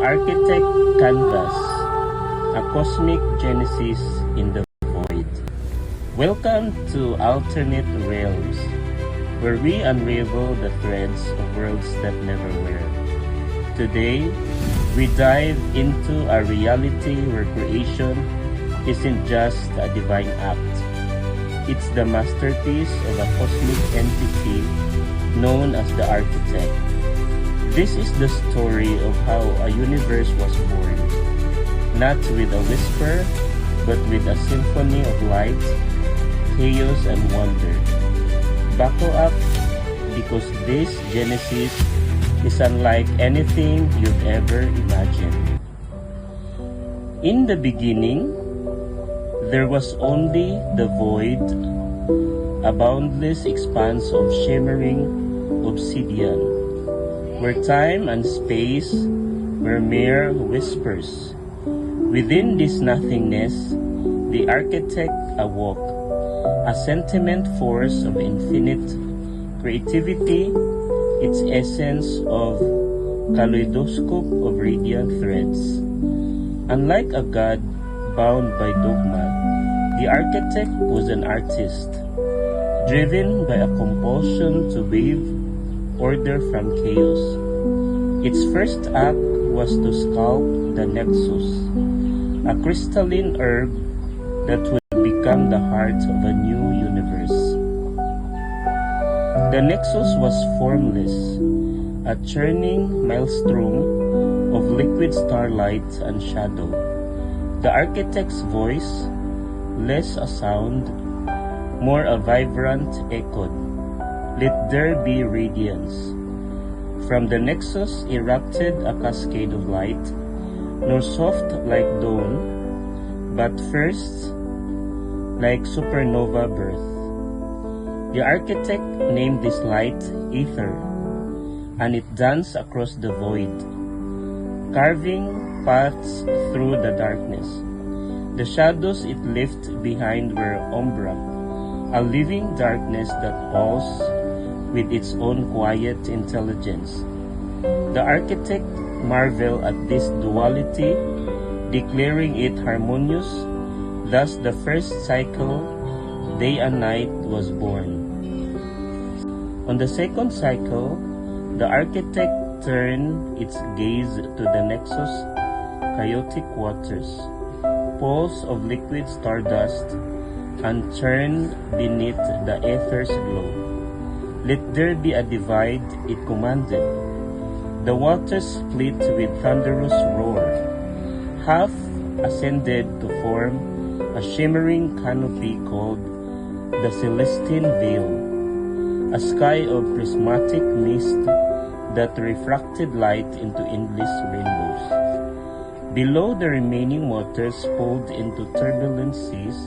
architect canvas, a cosmic genesis in the void. Welcome to alternate realms, where we unravel the threads of worlds that never were. Today, we dive into a reality where creation isn't just a divine act. It's the masterpiece of a cosmic entity known as the architect. This is the story of how a universe was born, not with a whisper, but with a symphony of light, chaos, and wonder. Buckle up, because this Genesis is unlike anything you've ever imagined. In the beginning, there was only the void, a boundless expanse of shimmering obsidian, where time and space were mere whispers. Within this nothingness, the architect awoke, a sentient force of infinite creativity, its essence of kaleidoscope of radiant threads. Unlike a god bound by dogma, the architect was an artist, driven by a compulsion to weave order from chaos. Its first act was to sculpt the Nexus, a crystalline herb that would become the heart of a new universe. The Nexus was formless, a churning maelstrom of liquid starlight and shadow. The architect's voice, less a sound, more a vibrant echo. Let there be radiance. From the Nexus erupted a cascade of light, nor soft like dawn, but first like supernova birth. The architect named this light ether, and it danced across the void, carving paths through the darkness. The shadows it left behind were umbra, a living darkness that pulsed with its own quiet intelligence. The architect marveled at this duality, declaring it harmonious. Thus the first cycle, day and night, was born. On the second cycle, the architect turned its gaze to the Nexus' chaotic waters, pools of liquid stardust, and turned beneath the ether's glow. Let there be a divide, it commanded. The waters split with thunderous roar. Half ascended to form a shimmering canopy called the Celestine Veil, a sky of prismatic mist that refracted light into endless rainbows. Below, the remaining waters pulled into turbulent seas,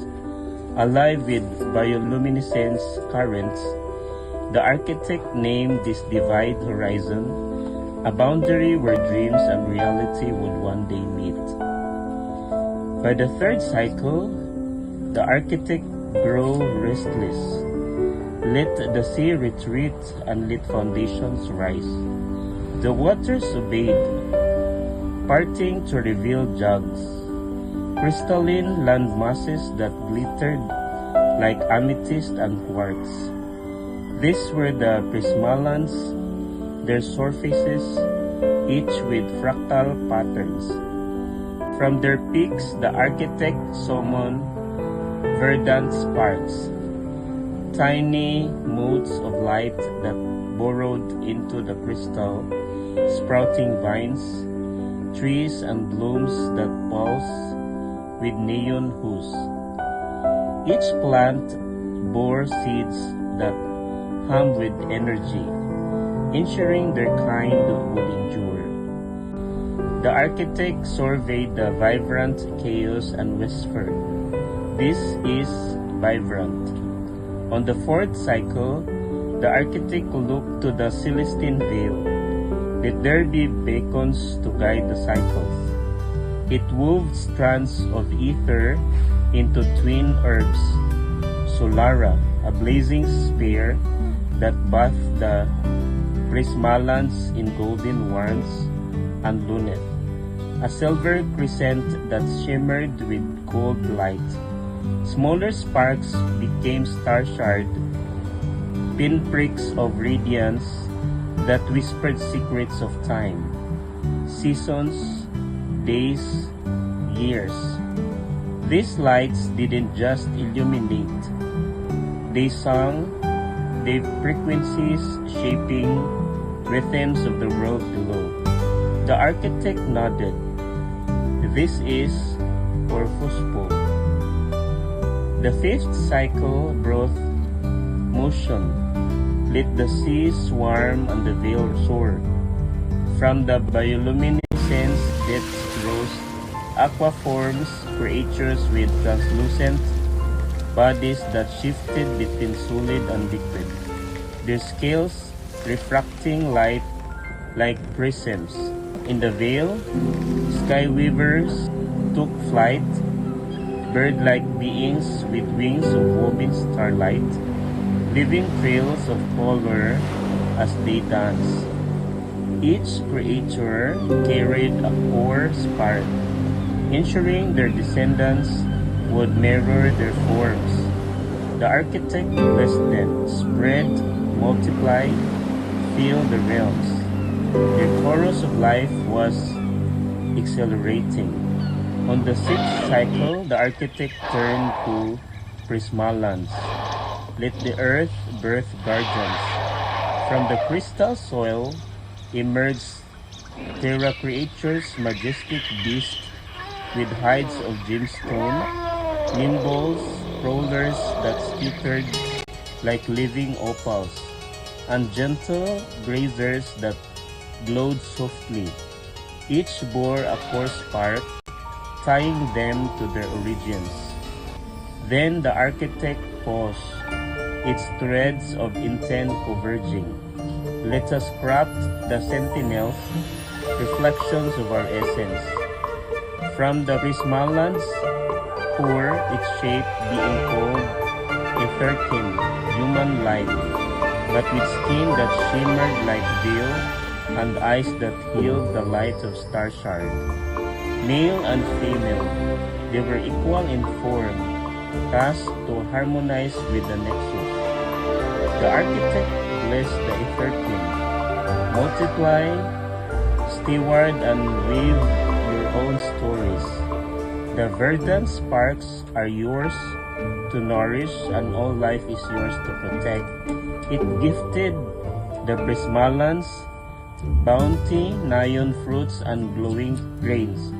alive with bioluminescence currents. The architect named this divide horizon, a boundary where dreams and reality would one day meet. By the third cycle, the architect grew restless. Let the sea retreat and let foundations rise. The waters obeyed, parting to reveal jugs, crystalline land masses that glittered like amethyst and quartz. These were the prismallands, their surfaces, each with fractal patterns. From their peaks, the architect summoned verdant sparks, tiny motes of light that burrowed into the crystal, sprouting vines, trees and blooms that pulse with neon hues. Each plant bore seeds that hummed with energy, ensuring their kind would endure. The architect surveyed the vibrant chaos and whispered, "This is vibrant." On the fourth cycle, the architect looked to the Celestine Veil. Let there be beacons to guide the cycles. It wove strands of ether into twin herbs, Solara, a blazing spear that bathed the prismallands in golden warmth, and Luneth, a silver crescent that shimmered with gold light. Smaller sparks became star-shard pinpricks of radiance that whispered secrets of time, seasons, days, years. These lights didn't just illuminate, they sang, gave frequencies shaping rhythms of the world below. The architect nodded. This is purposeful. The fifth cycle brought motion, lit the sea swarm and the veil soar. From the bioluminescence depths rose aquaforms, creatures with translucent bodies that shifted between solid and liquid, their scales refracting light like prisms. In the veil, sky weavers took flight, bird-like beings with wings of woven starlight, leaving trails of color as they danced. Each creature carried a core spark, ensuring their descendants would mirror their forms. The architect blessed them, spread, multiply, fill the realms. Their chorus of life was exhilarating. On the sixth cycle, the architect turned to prismallands. Let the earth birth guardians. From the crystal soil emerged terra creatures, majestic beasts with hides of gemstone, nimbles, crawlers that skittered like living opals, and gentle grazers that glowed softly. Each bore a core spark, tying them to their origins. Then the architect paused, its threads of intent converging. Let us craft the sentinels, reflections of our essence. From the prismallands pour its shape being called a 13, human-like, but with skin that shimmered like veil and eyes that held the light of star-shard. Male and female, they were equal in form, cast to harmonize with the Nexus. The architect blessed the 13. Multiply, steward, and weave your own stories. The verdant sparks are yours to nourish, and all life is yours to protect. It gifted the prismallands bounty, neon fruits, and glowing grains.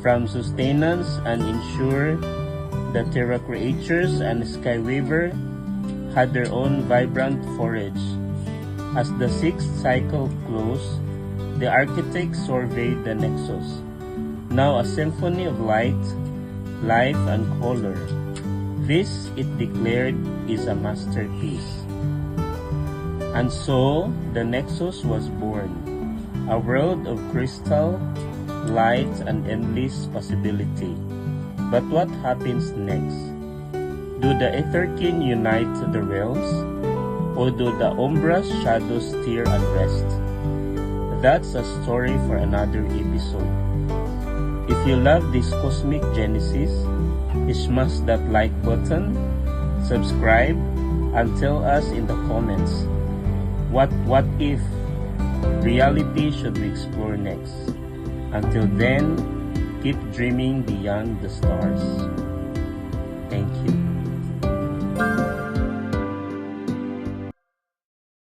From sustenance and ensure the terra creatures and sky weaver had their own vibrant forage. As the sixth cycle closed, the architect surveyed the Nexus, now a symphony of light, life, and color. This, it declared, is a masterpiece. And so, the Nexus was born, a world of crystal, light, and endless possibility. But what happens next? Do the Etherkin unite the realms? Or do the Umbra's shadows stir unrest? That's a story for another episode. If you love this cosmic genesis, smash that like button, subscribe, and tell us in the comments, what if reality should we explore next? Until then, keep dreaming beyond the stars. Thank you.